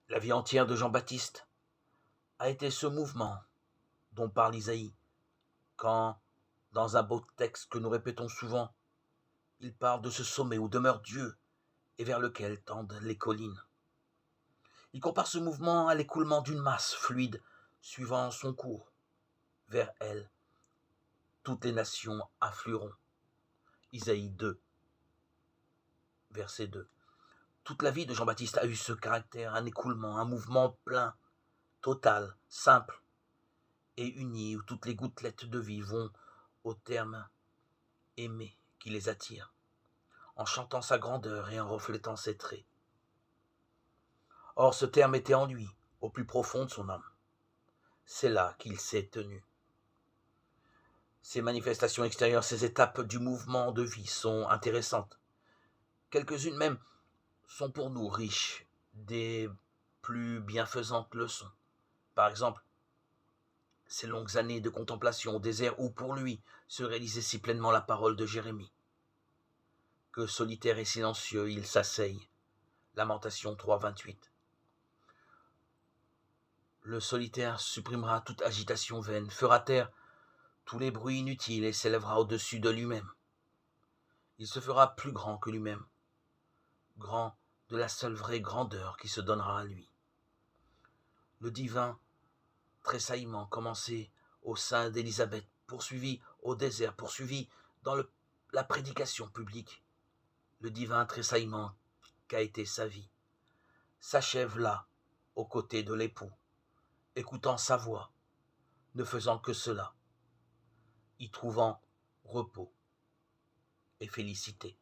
La vie entière de Jean-Baptiste a été ce mouvement dont parle Isaïe quand, dans un beau texte que nous répétons souvent, il parle de ce sommet où demeure Dieu et vers lequel tendent les collines. Il compare ce mouvement à l'écoulement d'une masse fluide suivant son cours. Vers elle, toutes les nations afflueront. Isaïe 2, verset 2. Toute la vie de Jean-Baptiste a eu ce caractère, un écoulement, un mouvement plein, total, simple et uni, où toutes les gouttelettes de vie vont au terme aimé qui les attire, en chantant sa grandeur et en reflétant ses traits. Or ce terme était en lui, au plus profond de son âme. C'est là qu'il s'est tenu. Ces manifestations extérieures, ces étapes du mouvement de vie sont intéressantes. Quelques-unes même sont pour nous riches des plus bienfaisantes leçons. Par exemple, ces longues années de contemplation au désert où pour lui se réalisait si pleinement la parole de Jérémie. Que solitaire et silencieux il s'asseye. Lamentation 3, 28. Le solitaire supprimera toute agitation vaine, fera taire tous les bruits inutiles et s'élèvera au-dessus de lui-même. Il se fera plus grand que lui-même, grand de la seule vraie grandeur qui se donnera à lui. Le divin tressaillement commencé au sein d'Élisabeth, poursuivi au désert, poursuivi dans la prédication publique, le divin tressaillement qu'a été sa vie, s'achève là, aux côtés de l'époux, écoutant sa voix, ne faisant que cela, y trouvant repos et félicité.